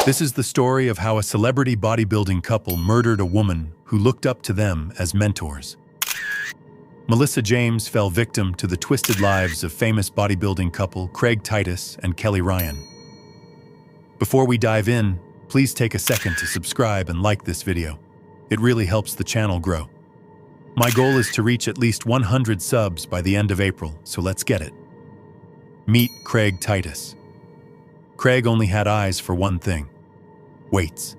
This is the story of how a celebrity bodybuilding couple murdered a woman who looked up to them as mentors. Melissa James fell victim to the twisted lives of famous bodybuilding couple Craig Titus and Kelly Ryan. Before we dive in, please take a second to subscribe and like this video. It really helps the channel grow. My goal is to reach at least 100 subs by the end of April, so let's get it. Meet Craig Titus. Craig only had eyes for one thing: weights.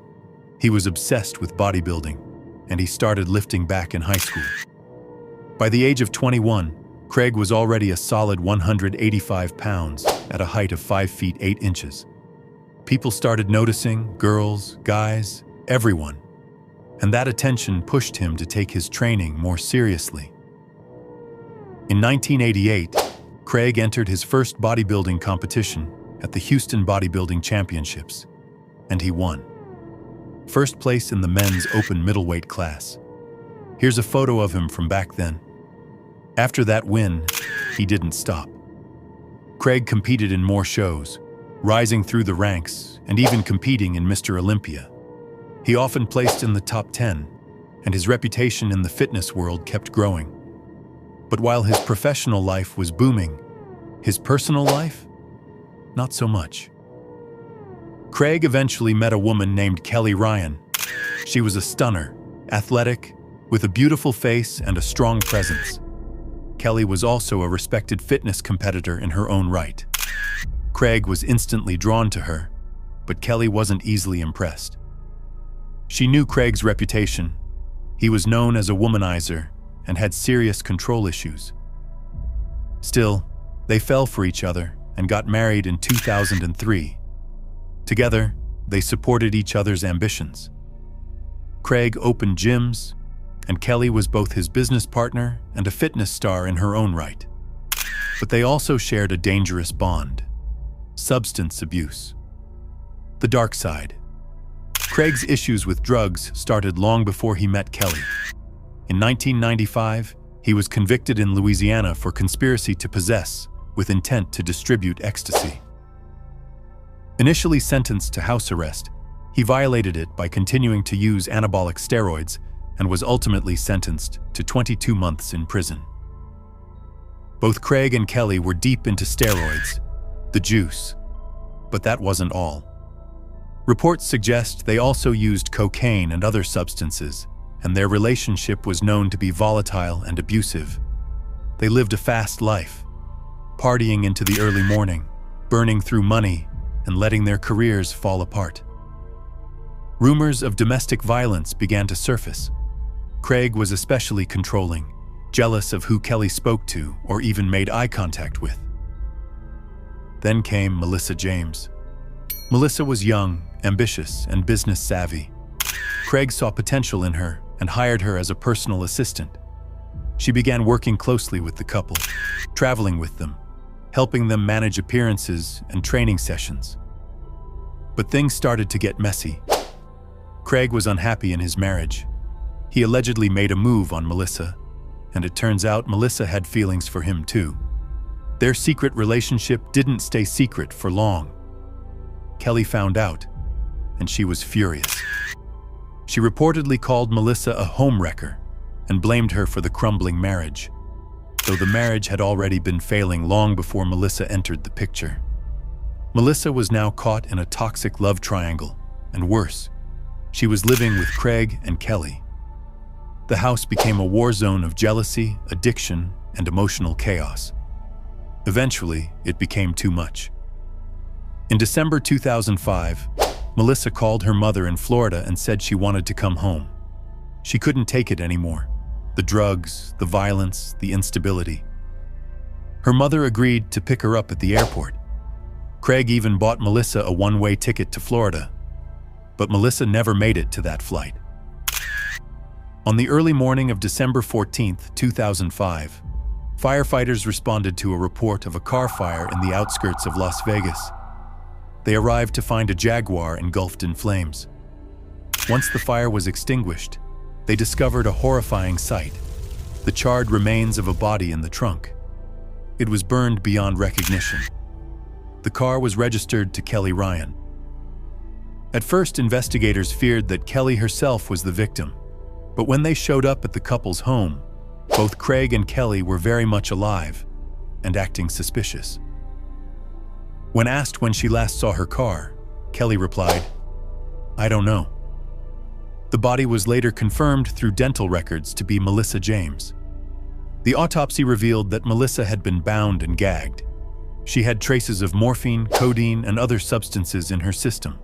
He was obsessed with bodybuilding, and he started lifting back in high school. By the age of 21, Craig was already a solid 185 pounds at a height of 5 feet 8 inches. People started noticing, girls, guys, everyone. And that attention pushed him to take his training more seriously. In 1988, Craig entered his first bodybuilding competition at the Houston Bodybuilding Championships, and he won. First place in the men's open middleweight class. Here's a photo of him from back then. After that win, he didn't stop. Craig competed in more shows, rising through the ranks and even competing in Mr. Olympia. He often placed in the top 10, and his reputation in the fitness world kept growing. But while his professional life was booming, his personal life? Not so much. Craig eventually met a woman named Kelly Ryan. She was a stunner, athletic, with a beautiful face and a strong presence. Kelly was also a respected fitness competitor in her own right. Craig was instantly drawn to her, but Kelly wasn't easily impressed. She knew Craig's reputation. He was known as a womanizer and had serious control issues. Still, they fell for each other and got married in 2003. Together, they supported each other's ambitions. Craig opened gyms, and Kelly was both his business partner and a fitness star in her own right. But they also shared a dangerous bond: substance abuse. The dark side. Craig's issues with drugs started long before he met Kelly. In 1995, he was convicted in Louisiana for conspiracy to possess with intent to distribute ecstasy. Initially sentenced to house arrest, he violated it by continuing to use anabolic steroids and was ultimately sentenced to 22 months in prison. Both Craig and Kelly were deep into steroids, the juice, but that wasn't all. Reports suggest they also used cocaine and other substances, and their relationship was known to be volatile and abusive. They lived a fast life, partying into the early morning, burning through money, and letting their careers fall apart. Rumors of domestic violence began to surface. Craig was especially controlling, jealous of who Kelly spoke to or even made eye contact with. Then came Melissa James. Melissa was young, ambitious, and business savvy. Craig saw potential in her and hired her as a personal assistant. She began working closely with the couple, traveling with them, helping them manage appearances and training sessions. But things started to get messy. Craig was unhappy in his marriage. He allegedly made a move on Melissa, and it turns out Melissa had feelings for him too. Their secret relationship didn't stay secret for long. Kelly found out, and she was furious. She reportedly called Melissa a homewrecker and blamed her for the crumbling marriage, though the marriage had already been failing long before Melissa entered the picture. Melissa was now caught in a toxic love triangle, and worse, she was living with Craig and Kelly. The house became a war zone of jealousy, addiction, and emotional chaos. Eventually, it became too much. In December 2005, Melissa called her mother in Florida and said she wanted to come home. She couldn't take it anymore: the drugs, the violence, the instability. Her mother agreed to pick her up at the airport. Craig even bought Melissa a one-way ticket to Florida, but Melissa never made it to that flight. On the early morning of December 14, 2005, firefighters responded to a report of a car fire in the outskirts of Las Vegas. They arrived to find a Jaguar engulfed in flames. Once the fire was extinguished, they discovered a horrifying sight: the charred remains of a body in the trunk. It was burned beyond recognition. The car was registered to Kelly Ryan. At first, investigators feared that Kelly herself was the victim, but when they showed up at the couple's home, both Craig and Kelly were very much alive and acting suspicious. When asked when she last saw her car, Kelly replied, "I don't know." The body was later confirmed through dental records to be Melissa James. The autopsy revealed that Melissa had been bound and gagged. She had traces of morphine, codeine, and other substances in her system.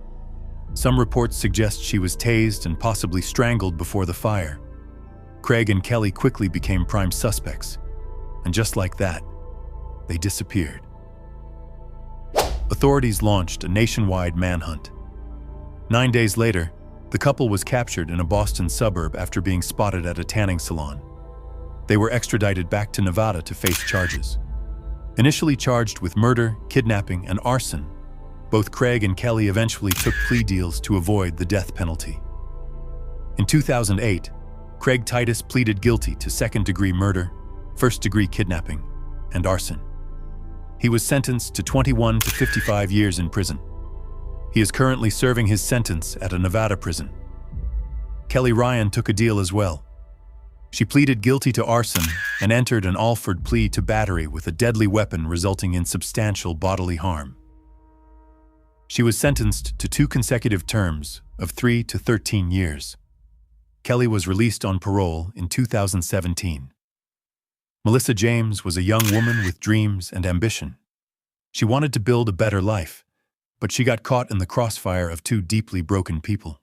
Some reports suggest she was tased and possibly strangled before the fire. Craig and Kelly quickly became prime suspects, and just like that, they disappeared. Authorities launched a nationwide manhunt. 9 days later, the couple was captured in a Boston suburb after being spotted at a tanning salon. They were extradited back to Nevada to face charges. Initially charged with murder, kidnapping, and arson, both Craig and Kelly eventually took plea deals to avoid the death penalty. In 2008, Craig Titus pleaded guilty to second-degree murder, first-degree kidnapping, and arson. He was sentenced to 21 to 55 years in prison. He is currently serving his sentence at a Nevada prison. Kelly Ryan took a deal as well. She pleaded guilty to arson and entered an Alford plea to battery with a deadly weapon resulting in substantial bodily harm. She was sentenced to 2 consecutive terms of 3 to 13 years. Kelly was released on parole in 2017. Melissa James was a young woman with dreams and ambition. She wanted to build a better life, but she got caught in the crossfire of 2 deeply broken people.